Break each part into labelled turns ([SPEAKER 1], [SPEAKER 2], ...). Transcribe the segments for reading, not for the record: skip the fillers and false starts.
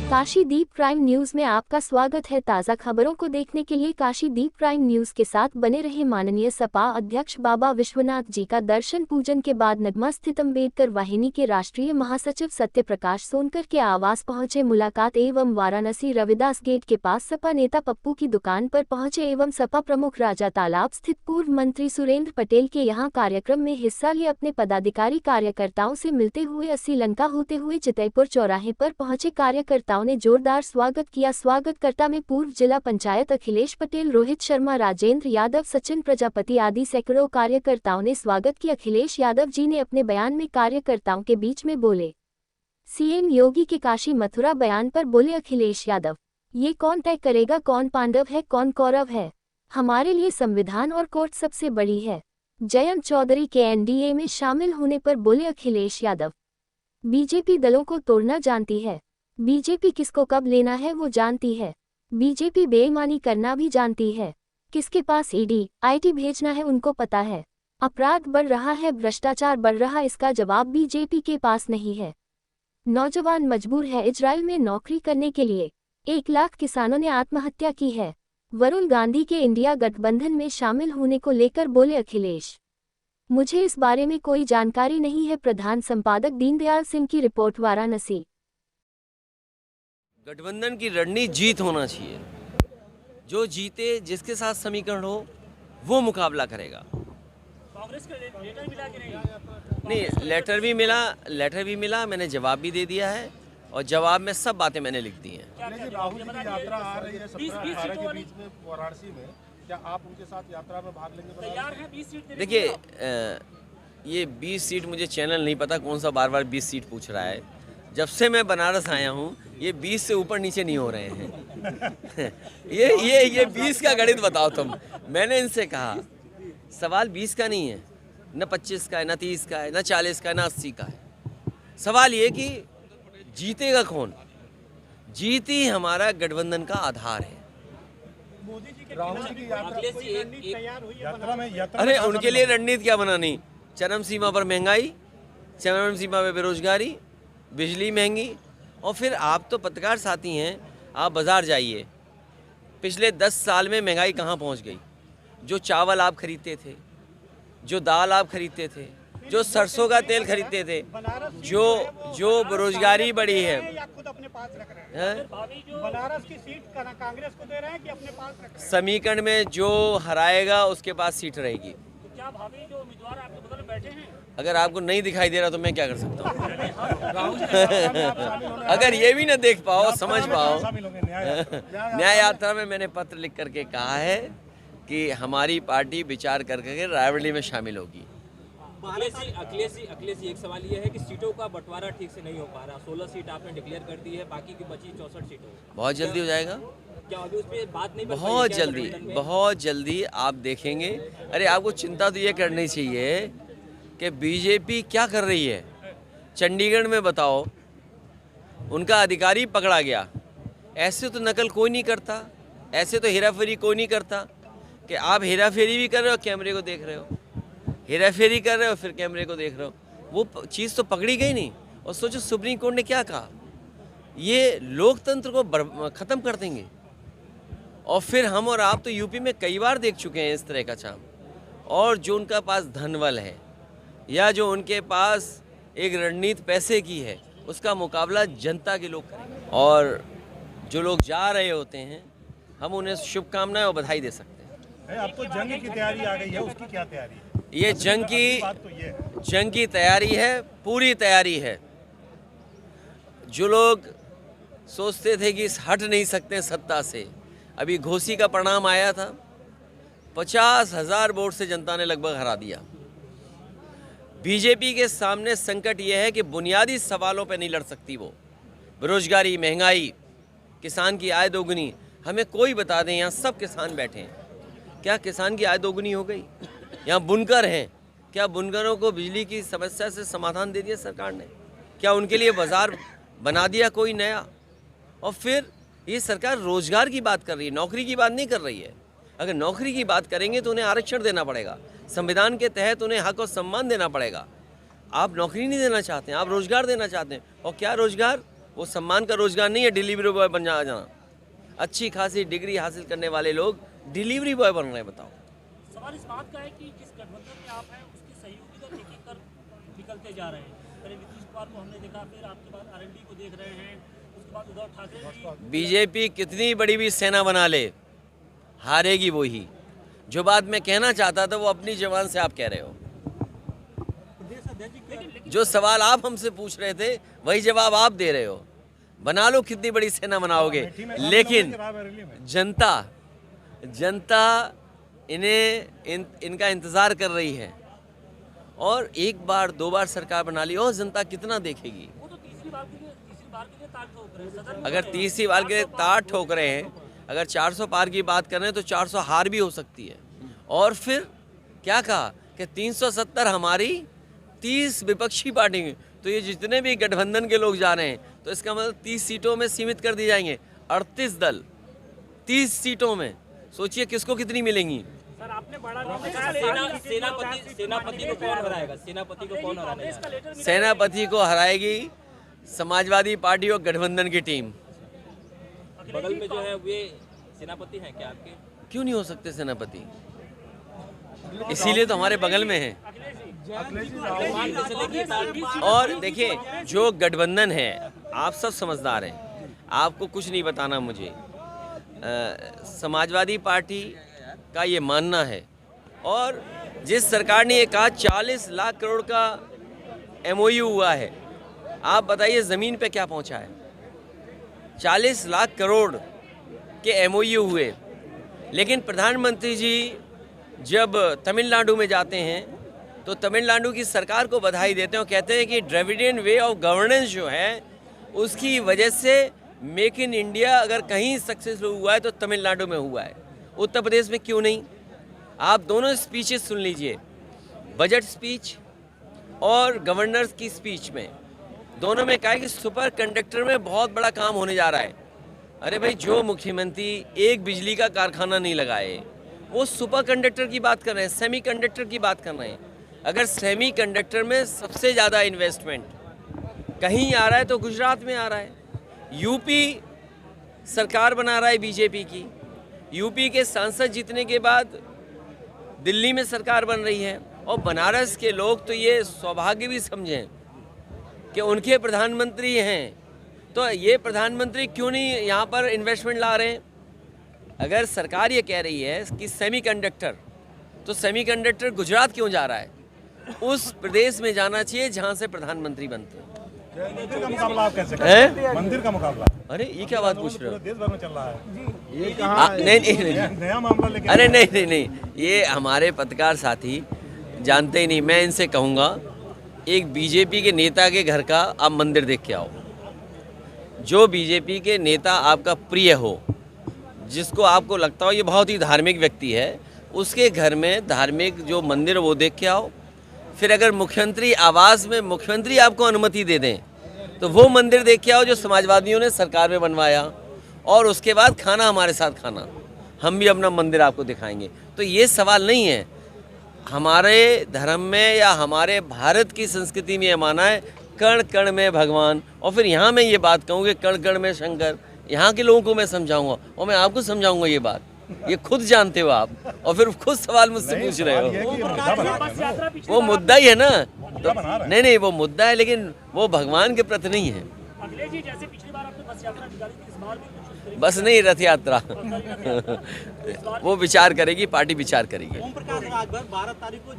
[SPEAKER 1] काशीदीप prime news में आपका स्वागत है। ताज़ा खबरों को देखने के लिए काशीदीप प्राइम न्यूज के साथ बने रहे। माननीय सपा अध्यक्ष बाबा विश्वनाथ जी का दर्शन पूजन के बाद नगमा स्थित अम्बेडकर वाहिनी के राष्ट्रीय महासचिव सत्य प्रकाश सोनकर के आवास पहुंचे। मुलाकात एवं वाराणसी रविदास गेट के पास सपा नेता पप्पू की दुकान पर पहुंचे एवं सपा प्रमुख राजा तालाब स्थित पूर्व मंत्री सुरेंद्र पटेल के यहाँ कार्यक्रम में हिस्सा लिए। अपने पदाधिकारी कार्यकर्ताओं से मिलते हुए अस्सी लंका होते हुए चितईपुर चौराहे पर पहुंचे। कार्यकर्ताओं ने जोरदार स्वागत किया। स्वागतकर्ता में पूर्व जिला पंचायत अखिलेश पटेल, रोहित शर्मा, राजेंद्र यादव, सचिन प्रजापति आदि सैकड़ों कार्यकर्ताओं ने स्वागत किया। अखिलेश यादव जी ने अपने बयान में कार्यकर्ताओं के बीच में बोले। सीएम योगी के काशी मथुरा बयान पर बोले अखिलेश यादव, ये कौन तय करेगा कौन पांडव है कौन कौरव है? हमारे लिए संविधान और कोर्ट सबसे बड़ी है। जयंत चौधरी के एनडीए में शामिल होने पर बोले अखिलेश यादव, बीजेपी दलों को तोड़ना जानती है। बीजेपी किसको कब लेना है वो जानती है। बीजेपी बेईमानी करना भी जानती है। किसके पास ईडी, आईटी भेजना है उनको पता है। अपराध बढ़ रहा है, भ्रष्टाचार बढ़ रहा, इसका जवाब बीजेपी के पास नहीं है। नौजवान मजबूर है इजराइल में नौकरी करने के लिए। 1 लाख किसानों ने आत्महत्या की है। वरुण गांधी के इंडिया गठबंधन में शामिल होने को लेकर बोले अखिलेश, मुझे इस बारे में कोई जानकारी नहीं है। प्रधान संपादक दीनदयाल सिंह की रिपोर्ट, वाराणसी।
[SPEAKER 2] गठबंधन की रणनीति जीत होना चाहिए। जो जीते, जिसके साथ समीकरण हो, वो मुकाबला करेगा।
[SPEAKER 3] कांग्रेस का लेटर मिला कि
[SPEAKER 2] नहीं, लेटर भी मिला, मैंने जवाब भी दे दिया है और जवाब में सब बातें मैंने लिख दी हैं।
[SPEAKER 4] राहुल जी की यात्रा आ रही है 17-18 के बीच में वाराणसी में, क्या आप उनके साथ यात्रा में भाग लेंगे?
[SPEAKER 3] तैयार हैं 20 सीट?
[SPEAKER 2] देखिए, ये 20 सीट मुझे चैनल नहीं पता कौन सा बार बार 20 सीट पूछ रहा है। जब से मैं बनारस आया हूँ ये 20 से ऊपर नीचे नहीं हो रहे हैं। ये 20 का गणित बताओ तुम। मैंने इनसे कहा सवाल 20 का नहीं है, न 25 का है, न 30 का है, न 40 का है, न 80 का है। सवाल ये कि जीतेगा कौन? जीती हमारा गठबंधन का आधार है।
[SPEAKER 4] मोदी जी के यात्रा में
[SPEAKER 2] अरे उनके लिए रणनीति क्या बनानी? चरम सीमा पर महंगाई, चरम सीमा पर बेरोजगारी, बिजली महंगी। और फिर आप तो पत्रकार साथी हैं, आप बाज़ार जाइए, पिछले 10 साल में महंगाई कहाँ पहुँच गई? जो चावल आप खरीदते थे, जो दाल आप खरीदते थे, जो सरसों का तेल खरीदते थे, जो बेरोजगारी बढ़ी है।
[SPEAKER 4] खुद अपने पास रख रहे हैं। बनारस की सीट कांग्रेस को दे रहे हैं कि अपने पास रख रहे हैं?
[SPEAKER 2] समीकरण में जो हराएगा उसके पास सीट रहेगी।
[SPEAKER 3] तो क्या भाभी जो उम्मीदवार आपके बगल में बैठे हैं,
[SPEAKER 2] अगर आपको नहीं दिखाई दे रहा तो मैं क्या कर सकता हूँ? अगर ये भी ना देख पाओ, समझ पाओ। न्याय यात्रा में मैंने पत्र लिख करके कहा है कि हमारी पार्टी विचार करके रायबरेली में शामिल होगी।
[SPEAKER 3] अखिलेश जी, एक सवाल ये है कि सीटों का बंटवारा ठीक से नहीं हो पा रहा। 16 सीट आपने डिक्लेयर कर दी है, बाकी की बची 64 सीटों।
[SPEAKER 2] बहुत जल्दी हो जाएगा।
[SPEAKER 3] क्या अभी उस पर बात नहीं?
[SPEAKER 2] बहुत जल्दी आप देखेंगे। अरे आपको चिंता तो ये करनी चाहिए कि बीजेपी क्या कर रही है। चंडीगढ़ में बताओ, उनका अधिकारी पकड़ा गया। ऐसे तो नकल कोई नहीं करता, ऐसे तो हेराफेरी कोई नहीं करता कि आप हेराफेरी भी कर रहे हो, कैमरे को देख रहे हो, हेराफेरी कर रहे हो, फिर कैमरे को देख रहे हो। वो चीज़ तो पकड़ी गई नहीं। और सोचो सुप्रीम कोर्ट ने क्या कहा, ये लोकतंत्र को ख़त्म कर देंगे। और फिर हम और आप तो यूपी में कई बार देख चुके हैं इस तरह का काम। और जो उनका पास धनबल है या जो उनके पास एक रणनीति पैसे की है, उसका मुकाबला जनता के लोग करेंगे। और जो लोग जा रहे होते हैं, हम उन्हें शुभकामनाएं और बधाई दे सकते हैं।
[SPEAKER 4] अब तो जंग की तैयारी आ गई है, उसकी क्या तैयारी है?
[SPEAKER 2] ये जंग की तैयारी है, पूरी तैयारी है। जो लोग सोचते थे कि हट नहीं सकते सत्ता से, अभी घोसी का परिणाम आया था, 50,000 वोट से जनता ने लगभग हरा दिया। बीजेपी के सामने संकट यह है कि बुनियादी सवालों पर नहीं लड़ सकती वो। बेरोजगारी, महंगाई, किसान की आय दोगुनी। हमें कोई बता दें, यहाँ सब किसान बैठे हैं, क्या किसान की आय दोगुनी हो गई? यहाँ बुनकर हैं, क्या बुनकरों को बिजली की समस्या से समाधान दे दिया सरकार ने? क्या उनके लिए बाज़ार बना दिया कोई नया? और फिर ये सरकार रोजगार की बात कर रही है, नौकरी की बात नहीं कर रही है। अगर नौकरी की बात करेंगे तो उन्हें आरक्षण देना पड़ेगा, संविधान के तहत उन्हें हक और सम्मान देना पड़ेगा। आप नौकरी नहीं देना चाहते हैं, आप रोजगार देना चाहते हैं। और क्या रोजगार? वो सम्मान का रोजगार नहीं है डिलीवरी बॉय बन जाना। अच्छी खासी डिग्री हासिल करने वाले लोग डिलीवरी बॉय बन रहे हैं, बताओ।
[SPEAKER 5] सवाल इस बात का है कि जिस गठबंधन में आप हैं उसके सहयोगी तो एक एक कर निकलते जा रहे हैं। पहले नीतीश कुमार को हमने देखा, फिर आपके बाद आरएनडी को देख रहे हैं, उसके बाद उद्धव ठाकरे जी।
[SPEAKER 2] बीजेपी कितनी बड़ी भी सेना बना ले, हारेगी वो ही। जो बात मैं कहना चाहता था वो अपनी जबान से आप कह रहे हो। जो सवाल आप हमसे पूछ रहे थे वही जवाब आप दे रहे हो। बना लो कितनी बड़ी सेना बनाओगे, लेकिन जनता इनका इंतजार कर रही है। और एक बार दो बार सरकार बना ली और जनता कितना देखेगी।
[SPEAKER 5] वो तो तीसरी बार के लिए ताक ठोक रहे हैं। सदन में
[SPEAKER 2] अगर तीसरी बार के लिए तार ठोक रहे हैं, अगर 400 पार की बात कर रहे हैं तो 400 हार भी हो सकती है। और फिर क्या कहा कि 370 हमारी, 30 विपक्षी पार्टी की। तो ये जितने भी गठबंधन के लोग जा रहे हैं तो इसका मतलब 30 सीटों में सीमित कर दी जाएंगे। 38 दल 30 सीटों में, सोचिए किसको कितनी मिलेंगी।
[SPEAKER 5] सर आपने बड़ा
[SPEAKER 3] सेनापति को कौन हराएगा? सेनापति को कौन हराएगा?
[SPEAKER 2] सेनापति को हराएगी समाजवादी पार्टी और गठबंधन की टीम।
[SPEAKER 3] बगल में जो है वे सेनापति हैं क्या आपके?
[SPEAKER 2] क्यों नहीं हो सकते सेनापति? इसीलिए तो हमारे बगल में है। और देखिए जो गठबंधन है, आप सब समझदार हैं, आपको कुछ नहीं बताना मुझे। समाजवादी पार्टी का ये मानना है, और जिस सरकार ने ये कहा 40 लाख करोड़ का MOU हुआ है, आप बताइए ज़मीन पे क्या पहुंचा है। 40 लाख करोड़ के MOU हुए, लेकिन प्रधानमंत्री जी जब तमिलनाडु में जाते हैं तो तमिलनाडु की सरकार को बधाई देते हैं और कहते हैं कि द्रविडियन वे ऑफ गवर्नेंस जो है उसकी वजह से मेक इन इंडिया अगर कहीं सक्सेसफुल हुआ है तो तमिलनाडु में हुआ है। उत्तर प्रदेश में क्यों नहीं? आप दोनों स्पीचेस सुन लीजिए, बजट स्पीच और गवर्नर्स की स्पीच में, दोनों में कहा है कि सुपर कंडक्टर में बहुत बड़ा काम होने जा रहा है। अरे भाई, जो मुख्यमंत्री एक बिजली का कारखाना नहीं लगाए वो सुपर कंडक्टर की बात कर रहे हैं, सेमी कंडक्टर की बात कर रहे हैं। अगर सेमी कंडक्टर में सबसे ज़्यादा इन्वेस्टमेंट कहीं आ रहा है तो गुजरात में आ रहा है। यूपी सरकार बना रहा है बीजेपी की, यूपी के सांसद जीतने के बाद दिल्ली में सरकार बन रही है। और बनारस के लोग तो ये सौभाग्य भी समझें कि उनके प्रधानमंत्री हैं, तो ये प्रधानमंत्री क्यों नहीं यहाँ पर इन्वेस्टमेंट ला रहे हैं? अगर सरकार ये कह रही है कि सेमीकंडक्टर, तो सेमीकंडक्टर गुजरात क्यों जा रहा है? उस प्रदेश में जाना चाहिए जहाँ से प्रधानमंत्री बनते हैं।
[SPEAKER 4] मंदिर का मुकाबला आप कैसे करते हैं? मंदिर का मुकाबला
[SPEAKER 2] अरे ये क्या बात पूछ रहे हो?
[SPEAKER 4] देश भर में चल रहा है ये
[SPEAKER 2] नहीं,
[SPEAKER 4] नया मामला लेके।
[SPEAKER 2] अरे नहीं, ये हमारे पत्रकार साथी जानते ही नहीं। मैं इनसे कहूँगा, एक बीजेपी के नेता के घर का आप मंदिर देख के आओ। जो बीजेपी के नेता आपका प्रिय हो, जिसको आपको लगता हो ये बहुत ही धार्मिक व्यक्ति है, उसके घर में धार्मिक जो मंदिर वो देख के आओ। फिर अगर मुख्यमंत्री आवास में मुख्यमंत्री आपको अनुमति दे दें तो वो मंदिर देख के आओ जो समाजवादियों ने सरकार में बनवाया। और उसके बाद खाना हमारे साथ खाना, हम भी अपना मंदिर आपको दिखाएंगे। तो ये सवाल नहीं है। हमारे धर्म में या हमारे भारत की संस्कृति में ये माना है कण कण में भगवान। और फिर यहाँ मैं ये बात कहूँ कि कण कण में शंकर। यहाँ के लोगों को मैं समझाऊंगा और मैं आपको समझाऊंगा ये बात। ये खुद जानते हो आप, और फिर खुद सवाल मुझसे पूछ रहे हो। वो मुद्दा ही है ना। तो नहीं, वो मुद्दा है, लेकिन वो भगवान के प्रति नहीं है।
[SPEAKER 5] अखिलेश जी, जैसे पिछली बार आपने बस यात्रा निकाली थी, इस बार भी कुछ
[SPEAKER 2] बस नहीं, रथ यात्रा वो विचार करेगी, पार्टी विचार करेगी।
[SPEAKER 6] ओम प्रकाश राजभर 12 तारीख को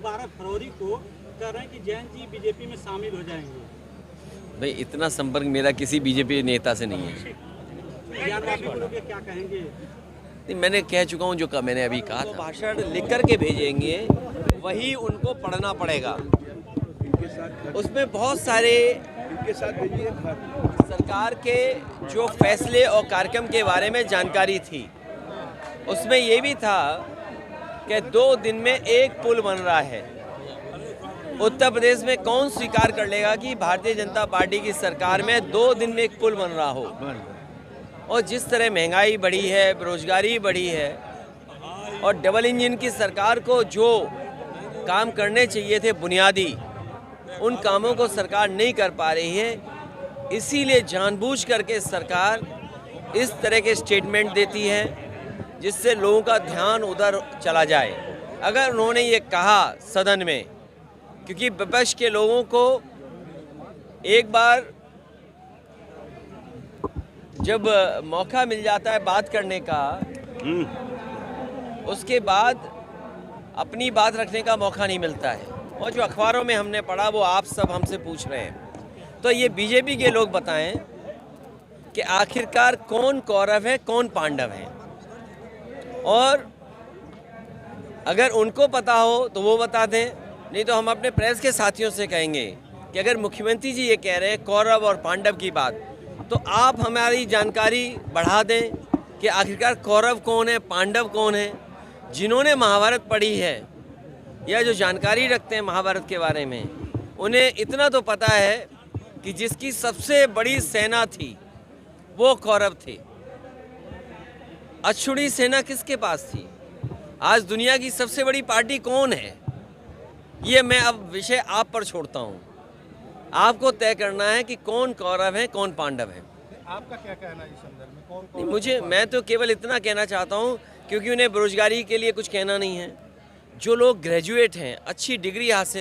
[SPEAKER 6] 12 फरवरी को कह रहे हैं कि जैन जी बीजेपी में शामिल हो जाएंगे।
[SPEAKER 2] भाई, इतना संपर्क मेरा किसी बीजेपी नेता से नहीं है।
[SPEAKER 6] क्या कहेंगे?
[SPEAKER 2] नहीं, मैंने कह चुका हूँ जो मैंने अभी कहा था। भाषण लिख कर के भेजेंगे, वही उनको पढ़ना पड़ेगा। उसमें बहुत सारे सरकार के जो फैसले और कार्यक्रम के बारे में जानकारी थी। उसमें ये भी था कि 2 दिन में एक पुल बन रहा है। उत्तर प्रदेश में कौन स्वीकार कर लेगा कि भारतीय जनता पार्टी की सरकार में 2 दिन में एक पुल बन रहा हो? और जिस तरह महंगाई बढ़ी है, बेरोजगारी बढ़ी है, और डबल इंजन की सरकार को जो काम करने चाहिए थे बुनियादी, उन कामों को सरकार नहीं कर पा रही है। इसीलिए जानबूझ करके सरकार इस तरह के स्टेटमेंट देती है जिससे लोगों का ध्यान उधर चला जाए। अगर उन्होंने ये कहा सदन में, क्योंकि विपक्ष के लोगों को एक बार जब मौका मिल जाता है बात करने का, उसके बाद अपनी बात रखने का मौका नहीं मिलता है। और जो अखबारों में हमने पढ़ा वो आप सब हमसे पूछ रहे हैं। तो ये बीजेपी के लोग बताएं कि आखिरकार कौन कौरव है कौन पांडव है, और अगर उनको पता हो तो वो बता दें, नहीं तो हम अपने प्रेस के साथियों से कहेंगे कि अगर मुख्यमंत्री जी ये कह रहे हैं कौरव और पांडव की बात, तो आप हमारी जानकारी बढ़ा दें कि आखिरकार कौरव कौन है पांडव कौन है। जिन्होंने महाभारत पढ़ी है या जो जानकारी रखते हैं महाभारत के बारे में, उन्हें इतना तो पता है कि जिसकी सबसे बड़ी सेना थी वो कौरव थे। अछूड़ी सेना किसके पास थी? आज दुनिया की सबसे बड़ी पार्टी कौन है? ये मैं अब विषय आप पर छोड़ता हूँ। आपको तय करना है कि कौन कौरव है कौन पांडव है।
[SPEAKER 4] आपका क्या कहना है इस संदर्भ में? कौन
[SPEAKER 2] मैं तो केवल इतना कहना चाहता हूँ, क्योंकि उन्हें बेरोजगारी के लिए कुछ कहना नहीं है। जो लोग ग्रेजुएट हैं, अच्छी डिग्री हासिल